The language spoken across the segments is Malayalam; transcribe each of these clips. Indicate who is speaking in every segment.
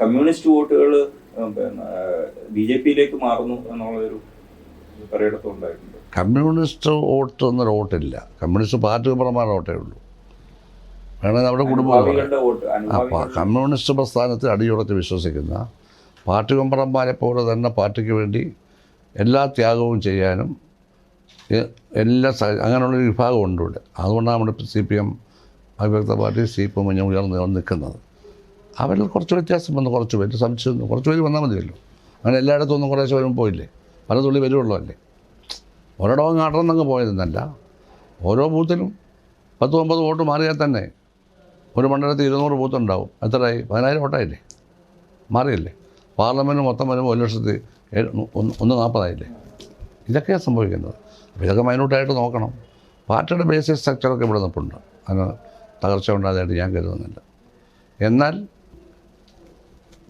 Speaker 1: കമ്മ്യൂണിസ്റ്റ് വോട്ടുകൾ BJP-യിലേക്ക് മാറുന്നു എന്നുള്ളൊരു പറയടത്തും ഉണ്ടായിട്ടുണ്ട്.
Speaker 2: കമ്മ്യൂണിസ്റ്റ് വോട്ട് എന്നൊരു വോട്ടില്ല. കമ്മ്യൂണിസ്റ്റ് പാർട്ടി മെമ്പർമാരുടെ വോട്ടേ ഉള്ളൂ. വേണമെങ്കിൽ അവിടെ കുടുംബം കമ്മ്യൂണിസ്റ്റ് പ്രസ്ഥാനത്തിൽ അടിയുറച്ച് വിശ്വസിക്കുന്ന പാർട്ടി മെമ്പർമാരെ പോലെ തന്നെ പാർട്ടിക്ക് വേണ്ടി എല്ലാ ത്യാഗവും ചെയ്യാനും അങ്ങനെയുള്ളൊരു വിഭാഗമുണ്ട് ഇവിടെ. അതുകൊണ്ടാണ് നമ്മുടെ CPM അവിഭക്ത പാർട്ടി CPM ഉയർന്ന് നിൽക്കുന്നത്. അവരിൽ കുറച്ച് വ്യത്യാസം വന്നു, കുറച്ച് പേര് സംശയം, കുറച്ച് പേര് വന്നാൽ മതിയല്ലോ. അങ്ങനെ എല്ലായിടത്തും ഒന്നും കുറേശ്ശെ വരും പോയില്ലേ, പല തുള്ളി വരുള്ളൂ അല്ലേ. ഒരിടവും കാട്ടണമെന്നങ്ങ് പോയതെന്നല്ല, ഓരോ ബൂത്തിലും 10-9 വോട്ട് മാറിയാൽ തന്നെ ഒരു മണ്ഡലത്തിൽ 200 ബൂത്തുണ്ടാവും. എത്രയായി? 10,000 വോട്ടായില്ലേ, മാറിയല്ലേ. പാർലമെൻറ്റ് മൊത്തം വരുമ്പോൾ 1,40,000 ഇതൊക്കെയാണ് സംഭവിക്കുന്നത്. അപ്പോൾ ഇതൊക്കെ മൈന്യൂട്ടായിട്ട് നോക്കണം. പാർട്ടിയുടെ ബേസിക് സ്ട്രക്ചറൊക്കെ ഇവിടെ നിൽപ്പുണ്ട്, അതിന് തകർച്ച ഉണ്ടായതായിട്ട് ഞാൻ കരുതുന്നില്ല. എന്നാൽ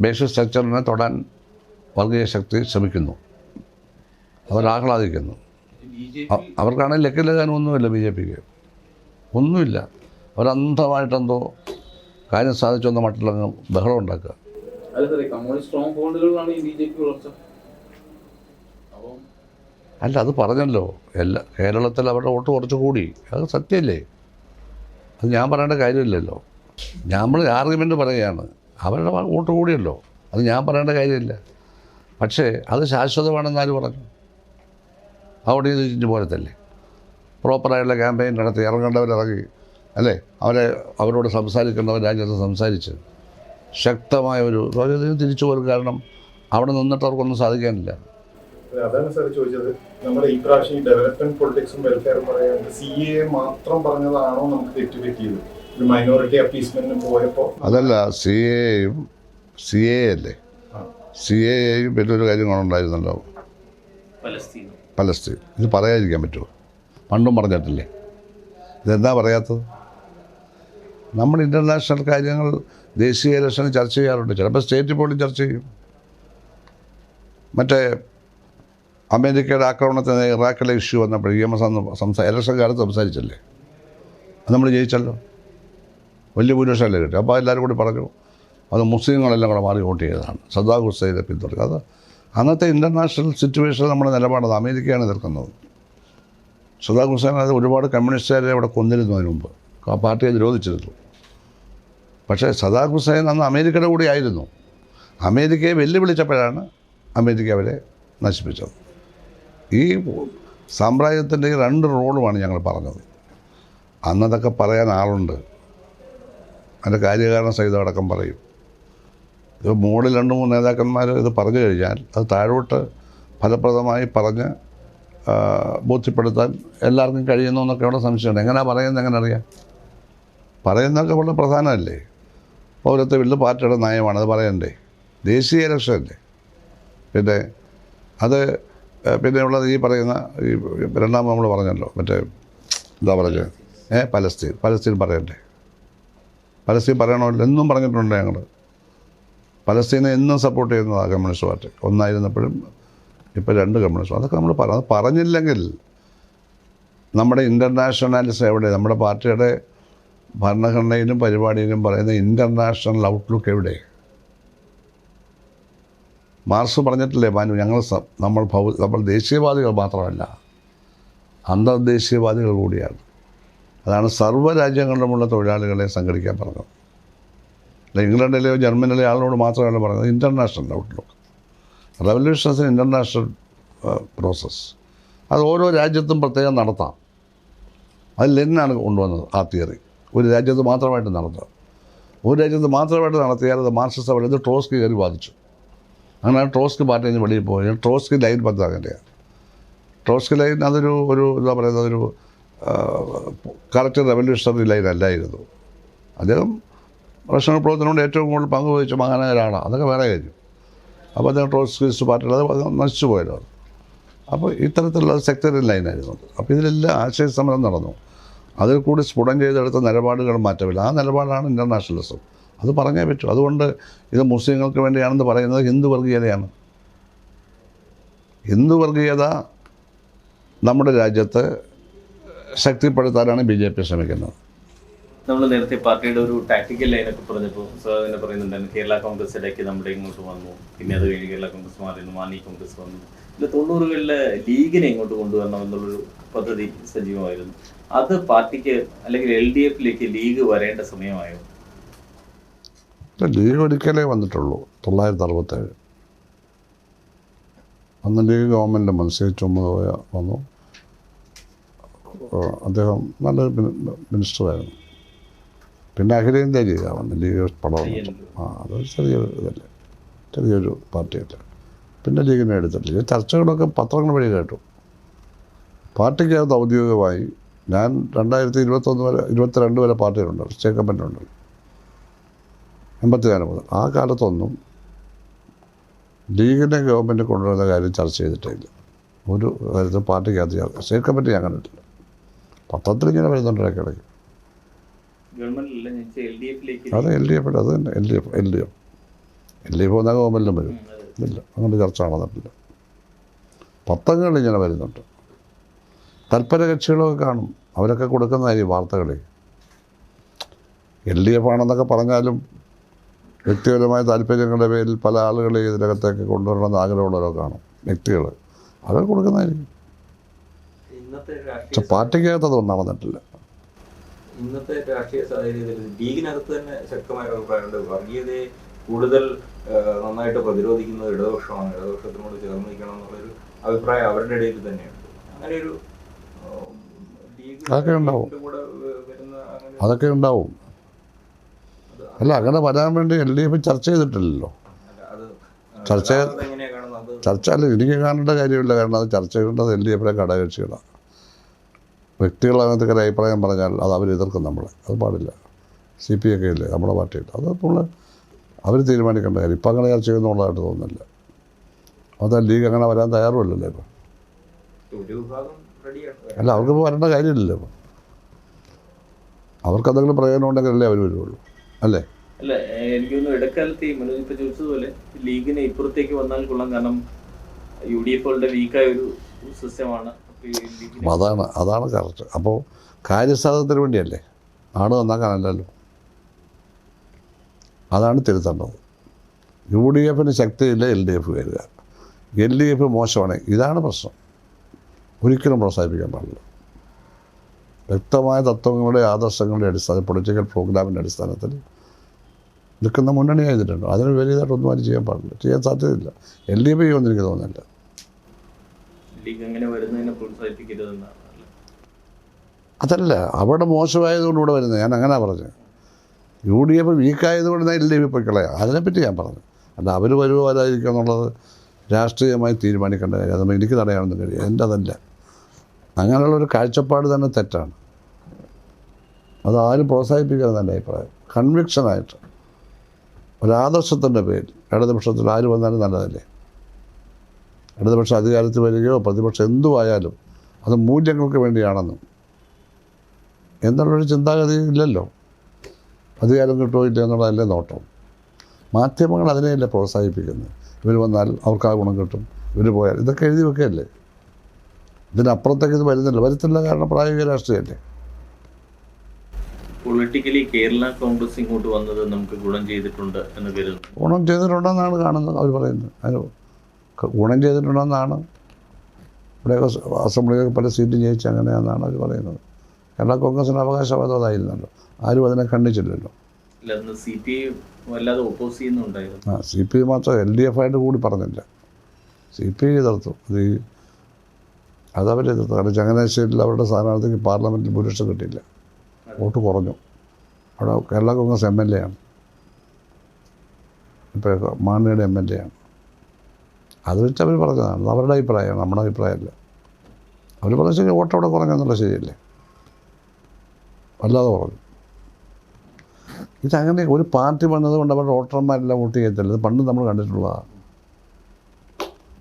Speaker 2: ബേസിക് സ്ട്രക്ചറിനെ തൊടാൻ വർഗീയ ശക്തി ശ്രമിക്കുന്നു, അവരാഹ്ലാദിക്കുന്നു. അവർക്കാണെങ്കിൽ ലക്കിലെക്കാനൊന്നുമില്ല, BJPക്ക് ഒന്നുമില്ല. അവരന്ധമായിട്ടെന്തോ കാര്യം സാധിച്ചെന്ന മട്ടിലങ്ങ് ബഹളം ഉണ്ടാക്കുക. അല്ല, അത് പറഞ്ഞല്ലോ, കേരളത്തിൽ അവരുടെ വോട്ട് കുറച്ച് കൂടി, അത് സത്യമല്ലേ. അത് ഞാൻ പറയേണ്ട കാര്യമില്ലല്ലോ. നമ്മൾ ആർഗ്യുമെൻ്റ് പറയുകയാണ്, അവരുടെ വോട്ട് കൂടിയല്ലോ, അത് ഞാൻ പറയേണ്ട കാര്യമില്ല. പക്ഷേ അത് ശാശ്വതമാണെന്ന് ആര് പറഞ്ഞു? അവിടെ ഇത് ഇഞ്ചു പോലത്തല്ലേ. പ്രോപ്പറായിട്ടുള്ള ക്യാമ്പയിൻ നടത്തി ഇറങ്ങേണ്ടവരിറങ്ങി അല്ലേ, അവരോട് സംസാരിക്കേണ്ടവർ രാജ്യത്ത് സംസാരിച്ച് ശക്തമായ ഒരു തിരിച്ചു പോലും. കാരണം അവിടെ നിന്നിട്ട് അവർക്കൊന്നും സാധിക്കാനില്ല.
Speaker 3: അതാണ് സാർ ചോദിച്ചത്. നമ്മുടെ ഈ പ്രാവശ്യം ഡെവലപ്മെന്റ് പൊളിറ്റിക്സും വെൽഫെയറും പറയാണ്ട് CAA മാത്രം പറഞ്ഞതാണോ നമുക്ക് തെറ്റുപറ്റിയത്? ഒരു മൈനോറിറ്റി അപ്പീസ്മെന്റിന് പോയപ്പോൾ
Speaker 2: അതല്ല, CAA അല്ലേ, CAAയും വലിയൊരു കാര്യങ്ങളുണ്ടായിരുന്നല്ലോ, പലസ്തീൻ. ഇത് പറയാതിരിക്കാൻ പറ്റുമോ? പണ്ടും പറഞ്ഞിട്ടില്ലേ, ഇതെന്താ പറയാത്തത്? നമ്മൾ ഇൻ്റർനാഷണൽ കാര്യങ്ങൾ ദേശീയ ഇലക്ഷന് ചർച്ച ചെയ്യാറുണ്ട്, ചിലപ്പോൾ സ്റ്റേറ്റിൽ പോലും ചർച്ച ചെയ്യും. മറ്റേ അമേരിക്കയുടെ ആക്രമണത്തിന് ഇറാഖിലെ ഇഷ്യൂ വന്നപ്പോൾ EMS ഇലക്ഷൻ കാലത്ത് സംസാരിച്ചല്ലേ, അത് നമ്മൾ ജയിച്ചല്ലോ, വലിയ ഭൂരിപക്ഷമല്ലേ കിട്ടി. അപ്പോൾ എല്ലാവരും കൂടി പറഞ്ഞു അത് മുസ്ലിങ്ങളെല്ലാം കൂടെ മാറി വോട്ട് ചെയ്തതാണ്, സദ്ദാം ഹുസൈനെ പിന്തുണയ്ക്കുക. അത് അന്നത്തെ ഇൻ്റർനാഷണൽ സിറ്റുവേഷനിൽ നമ്മുടെ നിലപാടത്. അമേരിക്കയാണ് എതിർക്കുന്നത്. സദ്ദാം ഹുസൈൻ അത് ഒരുപാട് കമ്മ്യൂണിസ്റ്റുകാരെ അവിടെ കൊന്നിരുന്നു, അതിന് മുമ്പ് ആ പാർട്ടിയെ നിരോധിച്ചിരുന്നു. പക്ഷേ സദ്ദാം ഹുസൈൻ അന്ന് അമേരിക്കയുടെ കൂടെ ആയിരുന്നു. അമേരിക്കയെ വെല്ലുവിളിച്ചപ്പോഴാണ് അമേരിക്ക അവരെ നശിപ്പിച്ചത്. ഈ സാമ്രാജ്യത്തിൻ്റെ ഈ 2 റോളുമാണ് ഞങ്ങൾ പറഞ്ഞത്. അന്നതൊക്കെ പറയാൻ ആളുണ്ട്, അതിൻ്റെ കാര്യകാരണ സഹിതം അടക്കം പറയും. ഇത് മുകളിൽ 2-3 നേതാക്കന്മാർ ഇത് പറഞ്ഞു കഴിഞ്ഞാൽ അത് താഴോട്ട് ഫലപ്രദമായി പറഞ്ഞ് ബോധ്യപ്പെടുത്താൻ എല്ലാവർക്കും കഴിയുന്നു എന്നൊക്കെ അവിടെ സംശയമുണ്ട്. എങ്ങനെയാണ് പറയുന്നത്, എങ്ങനെ അറിയാം? പറയുന്നതൊക്കെ വളരെ പ്രധാനമല്ലേ. പൗരത്വ ബില്ല് പാർട്ടിയുടെ നയമാണ്, അത് പറയണ്ടേ. ദേശീയ ഇലക്ഷനല്ലേ. പിന്നെ അത് പിന്നെ ഉള്ളത് ഈ പറയുന്ന ഈ രണ്ടാമത് നമ്മൾ പറഞ്ഞല്ലോ, മറ്റേ എന്താ പറഞ്ഞത്, പലസ്തീൻ പറയണ്ടേ. പലസ്തീൻ പറയണമല്ലോ, എന്നും പറഞ്ഞിട്ടുണ്ട് ഞങ്ങൾ. പലസ്തീനെ എന്നും സപ്പോർട്ട് ചെയ്യുന്നതാണ് കമ്മ്യൂണിസ്റ്റ് പാർട്ടി. ഒന്നായിരുന്നപ്പോഴും ഇപ്പോൾ 2 കമ്മ്യൂണിസ്റ്റ്. അതൊക്കെ നമ്മൾ അത് പറഞ്ഞില്ലെങ്കിൽ നമ്മുടെ ഇൻ്റർനാഷണാലിസം എവിടെ? നമ്മുടെ പാർട്ടിയുടെ ഭരണഘടനയിലും പരിപാടിയിലും പറയുന്ന ഇൻ്റർനാഷണൽ ഔട്ട്ലുക്ക് എവിടെ? മാർക്സ് പറഞ്ഞിട്ടില്ലേ, നമ്മൾ ദേശീയവാദികൾ മാത്രമല്ല, അന്തർദേശീയവാദികൾ കൂടിയാണ്. അതാണ് സർവ്വരാജ്യങ്ങളിലുമുള്ള തൊഴിലാളികളെ സംഘടിക്കാൻ പറഞ്ഞത്. അല്ല ഇംഗ്ലണ്ടിലെയോ ജർമ്മനിയിലെയോ ആളിനോട് മാത്രമല്ല പറഞ്ഞത്, ഇൻ്റർനാഷണൽ ഔട്ട്ലുക്ക്. റെവല്യൂഷൻസിന് ഇൻ്റർനാഷണൽ പ്രോസസ്സ്, അത് ഓരോ രാജ്യത്തും പ്രത്യേകം നടത്താം. അത് ലെനിനാണ് കൊണ്ടുവന്നത് ആ തിയറി. ഒരു രാജ്യത്ത് മാത്രമായിട്ട് നടത്തുക. ഒരു രാജ്യത്ത് മാത്രമായിട്ട് നടത്തിയാൽ അത് മാർക്സിസ്റ്റ് പറയുന്നത് ട്രോട്സ്കി കയറി ബാധിച്ചു. അങ്ങനെ ട്രോട്സ്കി പാർട്ടിയിൽ നിന്ന് വെളിയിൽ പോയി. ട്രോട്സ്കി ലൈൻ പത്താകേണ്ടതാണ്. ട്രോട്സ്കി ലൈൻ അതൊരു എന്താ പറയുന്നത്, ഒരു കറക്റ്റ് റെവല്യൂഷണറി ലൈൻ അല്ലായിരുന്നു. അദ്ദേഹം റഷ്യൻ വിപ്ലവത്തിനോട് ഏറ്റവും കൂടുതൽ പങ്കുവഹിച്ച മഹാനായ ഒരാളാണ്, അതൊക്കെ വേറെ കാര്യം. അപ്പോൾ അദ്ദേഹം ട്രോട്സ്കിസ്റ്റ് പാർട്ടിയിൽ അത് നശിച്ചു പോയല്ലോ. അപ്പോൾ ഇത്തരത്തിലുള്ള സെക്ടറിയൽ ലൈനായിരുന്നു. അപ്പോൾ ഇതിലെല്ലാം ആശയ സമരം നടന്നു. അതിൽ കൂടി സ്ഫുടം ചെയ്തെടുത്ത നിലപാടുകൾ മാറ്റമില്ല. ആ നിലപാടാണ് ഇൻ്റർനാഷണലിസം. അത് പറഞ്ഞേ പറ്റൂ. അതുകൊണ്ട് ഇത് മുസ്ലിങ്ങൾക്ക് വേണ്ടിയാണെന്ന് പറയുന്നത് ഹിന്ദു വർഗീയതയാണ്. ഹിന്ദു വർഗീയത നമ്മുടെ രാജ്യത്ത് ശക്തിപ്പെടുത്താനാണ് BJP ശ്രമിക്കുന്നത്.
Speaker 4: നമ്മൾ നേരത്തെ പാർട്ടിയുടെ ഒരു ടാക്ടിക്കൽ ലൈനൊക്കെ പറഞ്ഞപ്പോൾ സാർ തന്നെ പറയുന്നുണ്ടായിരുന്നു കേരള കോൺഗ്രസ് ഇടയ്ക്ക് നമ്മുടെ ഇങ്ങോട്ട് വന്നു, പിന്നെ അത് കഴിഞ്ഞ് കേരള കോൺഗ്രസ് മാറി മാണി കോൺഗ്രസ് വന്നു. ഇതിൽ 90കളിലെ ലീഗിനെ ഇങ്ങോട്ട് കൊണ്ടുവരണം എന്നുള്ളൊരു പദ്ധതി സജീവമായിരുന്നു. അത് പാർട്ടിക്ക് അല്ലെങ്കിൽ LDF-ലേക്ക് ലീഗ് വരേണ്ട സമയമായോ?
Speaker 2: ലീഗ് ഒരിക്കലേ വന്നിട്ടുള്ളൂ, 1967. അന്ന് ലീഗ് ഗവൺമെൻറ് മത്സരി ചുമതല വന്നു. അദ്ദേഹം നല്ലൊരു മിനിസ്റ്ററായിരുന്നു. പിന്നെ അഖിലേന്ത്യാ ലീഗാണ് വന്ന് ലീഗ് പടം അത് ചെറിയൊരു ഇതല്ലേ, ചെറിയൊരു പാർട്ടിയല്ല. പിന്നെ ലീഗിനെ എടുത്തിട്ടില്ല. ചർച്ചകളൊക്കെ പത്രങ്ങൾ വഴി കേട്ടു. പാർട്ടിക്കകത്ത് ഔദ്യോഗികമായി ഞാൻ 2021 വരെ 22 വരെ പാർട്ടിയിലുണ്ട്, സ്റ്റേറ്റ് ഗവൺമെൻറ്റുണ്ട്, 84 മുതൽ. ആ കാലത്തൊന്നും ലീഗിനെ ഗവൺമെൻറ് കൊണ്ടുവരുന്ന കാര്യം ചർച്ച ചെയ്തിട്ടില്ല. ഒരു കാര്യത്തിൽ പാർട്ടിക്കകത്ത് സ്റ്റേറ്റ് കമ്മിറ്റി ഞാൻ കണ്ടിട്ടില്ല. പത്രത്തിൽ ഇങ്ങനെ വരുന്നുണ്ട് ഇടയ്ക്കിടയ്ക്ക്. അത് LDF അത് തന്നെ LDF വന്നാൽ ഗവൺമെൻറ്റിലും വരും. ഇല്ല, അങ്ങനെ ചർച്ച നടന്നിട്ടില്ല. പത്രങ്ങളിൽ ഇങ്ങനെ വരുന്നുണ്ട്. തൽപര കക്ഷികളൊക്കെ കാണും, അവരൊക്കെ കൊടുക്കുന്നതായിരിക്കും വാർത്തകളിൽ. LDF ആണെന്നൊക്കെ പറഞ്ഞാലും വ്യക്തിപരമായ താല്പര്യങ്ങളുടെ പേരിൽ പല ആളുകളെ ഇതിനകത്തേക്ക് കൊണ്ടുവരണമെന്ന് ആഗ്രഹമുള്ളവരോ കാണും, വ്യക്തികൾ. അതൊക്കെ കൊടുക്കുന്നതായിരിക്കും. പക്ഷെ പാർട്ടിക്കകത്ത് അതൊന്നും നടന്നിട്ടില്ല.
Speaker 5: ഇന്നത്തെ രാഷ്ട്രീയ സാഹചര്യത്തിൽ ലീഗിനകത്ത് തന്നെ ശക്തമായ അഭിപ്രായമുണ്ട്. വർഗീയതയെ കൂടുതൽ നന്നായിട്ട് പ്രതിരോധിക്കുന്നത് ഇടതുപക്ഷമാണ്, ഇടതുപക്ഷത്തിനോട് ചേർന്ന് നിൽക്കണം എന്നുള്ളൊരു അഭിപ്രായം അവരുടെ ഇടയിൽ തന്നെയുണ്ട്. അങ്ങനെ ഒരു
Speaker 2: അതൊക്കെ ഉണ്ടാവും. അല്ല, അങ്ങനെ വരാൻ വേണ്ടി LDF ചർച്ച ചെയ്തിട്ടില്ലല്ലോ. ചർച്ച അല്ല, എനിക്ക് കാണേണ്ട കാര്യമില്ല. കാരണം അത് ചർച്ച ചെയ്യേണ്ടത് LDF-ലെ ഘടകകക്ഷികളാണ്. വ്യക്തികൾ അങ്ങനത്തെ ഒരു അഭിപ്രായം പറഞ്ഞാൽ അത് അവർ എതിർക്കും നമ്മളെ. അത് പാടില്ല. CPI ഒക്കെ ഇല്ലേ നമ്മുടെ പാർട്ടിയിൽ, അത് നമ്മൾ അവർ തീരുമാനിക്കേണ്ട കാര്യം. ഇപ്പം അങ്ങനെ ചർച്ച ചെയ്യുന്നുള്ളതായിട്ട് തോന്നുന്നില്ല. അത് ലീഗ് അങ്ങനെ വരാൻ തയ്യാറുമില്ലല്ലോ ഇപ്പം. അല്ല, അവർക്കിപ്പോൾ വരേണ്ട കാര്യമില്ലല്ലോ. ഇപ്പം അവർക്കെന്തെങ്കിലും പ്രയോജനം ഉണ്ടെങ്കിലല്ലേ അവർ വരുള്ളൂ, അല്ലേ?
Speaker 4: അല്ല, എനിക്കൊന്നും ഇടക്കാലത്ത് ഈ മനോജ് ഇപ്പം ചോദിച്ചതുപോലെ ലീഗിന് ഇപ്പുറത്തേക്ക് വന്നാൽ കൊള്ളാം. കാരണം UDF-കളുടെ വീക്കായ ഒരു സിസ്റ്റമാണ്.
Speaker 2: അതാണ് കറക്റ്റ്. അപ്പോൾ കാര്യസാധ്യത്തിന് വേണ്ടിയല്ലേ, ആട് നന്നാക്കാനല്ലല്ലോ. അതാണ് തിരുത്തേണ്ടത്. UDF-ന് ശക്തിയില്ല, LDF വരിക. LDF മോശമാണ്, ഇതാണ് പ്രശ്നം. ഒരിക്കലും പ്രോത്സാഹിപ്പിക്കാൻ പാടില്ല. വ്യക്തമായ തത്വങ്ങളുടെ ആദർശങ്ങളുടെ അടിസ്ഥാനം, പൊളിറ്റിക്കൽ പ്രോഗ്രാമിൻ്റെ അടിസ്ഥാനത്തിൽ നിൽക്കുന്ന മുന്നണിയായതിട്ടുണ്ട്. അതിന് വലിയതായിട്ടൊന്നും ആരും ചെയ്യാൻ പാടില്ല, ചെയ്യാൻ സാധ്യതയില്ല. LDF ചെയ്യുമെന്ന് എനിക്ക് തോന്നുന്നില്ല. അതല്ല, അവിടെ മോശമായതുകൊണ്ട് ഇവിടെ വരുന്നത്, ഞാൻ അങ്ങനെ പറഞ്ഞത്. UDF വീക്കായതുകൊണ്ട് LDF പൊയ്ക്കളയാം, അതിനെപ്പറ്റി ഞാൻ പറഞ്ഞു. അല്ല, അവർ വരുമോ വരാതിരിക്കുക എന്നുള്ളത് രാഷ്ട്രീയമായി തീരുമാനിക്കേണ്ട കാര്യം. അതൊന്നും എനിക്ക് തടയാനൊന്നും കഴിയും, എൻ്റെ അതല്ല. അങ്ങനെയുള്ളൊരു കാഴ്ചപ്പാട് തന്നെ തെറ്റാണ്. അതാരും പ്രോത്സാഹിപ്പിക്കുന്നത് എൻ്റെ അഭിപ്രായം. കൺവിക്ഷനായിട്ട് ഒരാദർശത്തിൻ്റെ പേരിൽ ഇടതുപക്ഷത്തിൽ ആര് വന്നാലും നല്ലതല്ലേ. ഇടതുപക്ഷം അധികാരത്തിൽ വരികയോ പ്രതിപക്ഷം എന്തുമായാലും അത് മൂല്യങ്ങൾക്ക് വേണ്ടിയാണെന്നും എന്നുള്ളൊരു ചിന്താഗതി ഇല്ലല്ലോ. അധികാരം കിട്ടുമോ ഇല്ല എന്നുള്ളതല്ലേ നോട്ടം. മാധ്യമങ്ങൾ അതിനെയല്ലേ പ്രോത്സാഹിപ്പിക്കുന്നത്. ഇവർ വന്നാൽ അവർക്ക് ആ ഗുണം കിട്ടും, ഇവർ പോയാൽ, ഇതൊക്കെ എഴുതി വെക്കുകയല്ലേ. ഇതിനപ്പുറത്തേക്ക് ഇത് വരുത്തില്ല. കാരണം പ്രായോഗിക രാഷ്ട്രീയമല്ലേ.
Speaker 4: പൊളിറ്റിക്കലി കേരള കോൺഗ്രസ് ഇങ്ങോട്ട് വന്നത് നമുക്ക് ഗുണം ചെയ്തിട്ടുണ്ട് എന്ന് കരുതുന്നു.
Speaker 2: ഗുണം ചെയ്തിട്ടുണ്ടെന്നാണ് കാണുന്നത്, അവർ പറയുന്നത്. അതിന് ഗുണം ചെയ്തിട്ടുണ്ടെന്നാണ്. ഇവിടെയൊക്കെ അസംബ്ലിയൊക്കെ പല സീറ്റും ജയിച്ച് അങ്ങനെയാണെന്നാണ് അവർ പറയുന്നത്. കേരള കോൺഗ്രസിന് അവകാശവാദം അതായിരുന്നല്ലോ, ആരും അതിനെ കണ്ടിച്ചില്ലല്ലോ.
Speaker 4: CPI
Speaker 2: മാത്രം LDF-ആയിട്ട് കൂടി പറഞ്ഞില്ല. CPI എതിർത്തു. അതവരെതിർത്തു. കാരണം ചങ്ങനാശ്ശേരിയിൽ അവരുടെ സ്ഥാനാർത്ഥിക്ക് പാർലമെൻറ്റിൽ ഭൂരിപക്ഷം കിട്ടിയില്ല, വോട്ട് കുറഞ്ഞു. അവിടെ കേരള കോൺഗ്രസ് MLA ആണ്, ഇപ്പോൾ മാണിയുടെ MLA ആണ്. അത് വെച്ച് അവർ പറഞ്ഞതാണ്, അവരുടെ അഭിപ്രായമാണ്, നമ്മുടെ അഭിപ്രായമല്ല. അവർ പറഞ്ഞ ശരി, വോട്ട് അവിടെ കുറഞ്ഞെന്നുള്ള ശരിയല്ലേ, വല്ലാതെ കുറഞ്ഞു. ഇതങ്ങനെ ഒരു പാർട്ടി വന്നതുകൊണ്ട് അവരുടെ വോട്ടർമാരെല്ലാം വോട്ട് ചെയ്യത്തില്ല. ഇത് പണ്ട് നമ്മൾ കണ്ടിട്ടുള്ളതാണ്.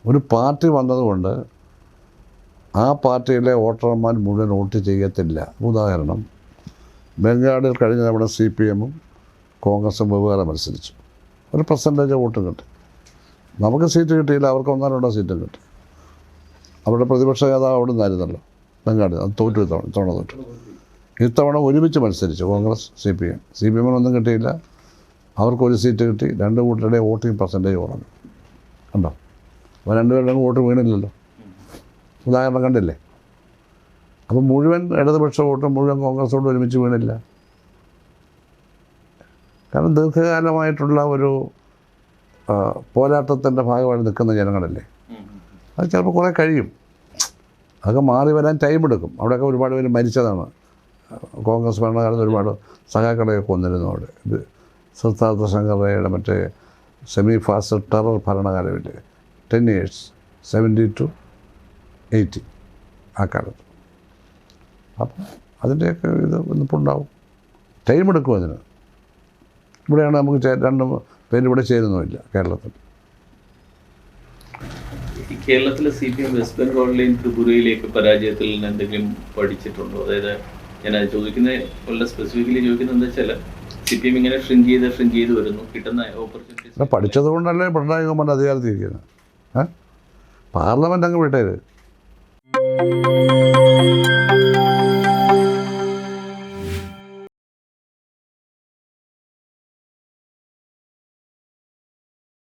Speaker 2: ഒരു പാർട്ടി വന്നതുകൊണ്ട് ആ പാർട്ടിയിലെ വോട്ടർമാർ മുഴുവൻ വോട്ട് ചെയ്യത്തില്ല. ഉദാഹരണം, ബംഗാളിൽ കഴിഞ്ഞ നമ്മുടെ CPM-ഉം കോൺഗ്രസും വെവ്വേറെ മത്സരിച്ചു, ഒരു പെർസെൻറ്റേജ് വോട്ടും കിട്ടി. നമുക്ക് സീറ്റ് കിട്ടിയില്ല, അവർക്ക് 1-2 സീറ്റും കിട്ടി. അവരുടെ പ്രതിപക്ഷ നേതാവ് അവിടെ നിന്നായിരുന്നല്ലോ ബംഗാളിൽ. അത് തോറ്റു, തോറ്റു. ഇത്തവണ ഒരുമിച്ച് മത്സരിച്ചു കോൺഗ്രസ് CPM. CPM-നൊന്നും കിട്ടിയില്ല, അവർക്കൊരു സീറ്റ് കിട്ടി. രണ്ട് കൂട്ടരുടെ വോട്ടിംഗ് പെർസെൻറ്റേജ് കുറഞ്ഞു. കണ്ടോ? അപ്പോൾ രണ്ടുപേരുടെയും വോട്ട് വീണില്ലല്ലോ. ഉദാഹരണം കണ്ടില്ലേ? അപ്പോൾ മുഴുവൻ ഇടതുപക്ഷ വോട്ടും മുഴുവൻ കോൺഗ്രസ് വോട്ടും ഒരുമിച്ച് വീണില്ല. കാരണം ദീർഘകാലമായിട്ടുള്ള ഒരു പോരാട്ടത്തിൻ്റെ ഭാഗമായി നിൽക്കുന്ന ജനങ്ങളല്ലേ. അത് ചിലപ്പോൾ കുറേ കഴിയും, അതൊക്കെ മാറി വരാൻ ടൈം എടുക്കും. അവിടെയൊക്കെ ഒരുപാട് പേര് മരിച്ചതാണ്. കോൺഗ്രസ് ഭരണകാലത്ത് ഒരുപാട് സഖാക്കളെയൊക്കെ കൊന്നിരുന്നു അവിടെ. ഇത് സിദ്ധാർത്ഥ ശങ്കറയുടെ മറ്റേ semi fast terror ഭരണകാലമില്ലേ, 10 years, 70 to 80 ആ കാലത്ത്. അപ്പം അതിൻ്റെയൊക്കെ ഇത് ഇന്നിപ്പോൾ ഉണ്ടാവും, ടൈം എടുക്കും അതിന്. ഇവിടെയാണ് നമുക്ക് രണ്ടും പേര് ഇവിടെ ചേരുന്നുമില്ല കേരളത്തിൽ.
Speaker 4: കേരളത്തിലെ CPM വെസ്റ്റ് ബംഗാളിലെയും ത്രിപുരയിലേക്ക് പരാജയത്തിൽ നിന്ന് എന്തെങ്കിലും പഠിച്ചിട്ടുണ്ടോ? അതായത് ഞാൻ ചോദിക്കുന്നത് വളരെ സ്പെസിഫിക്കലി ചോദിക്കുന്നത് എന്താ വെച്ചാൽ CPM ഇങ്ങനെ ഷ്രിങ്ക് ചെയ്ത് വരുന്നു, കിട്ടുന്ന ഓപ്പർച്യൂണിറ്റീസ്
Speaker 2: പഠിച്ചത് കൊണ്ടല്ലേ പിണറായി ഗവൺമെൻറ് അധികാരത്തിരിക്കുന്നത്. പാർലമെൻറ്റ് അങ്ങ് വിട്ടേര്.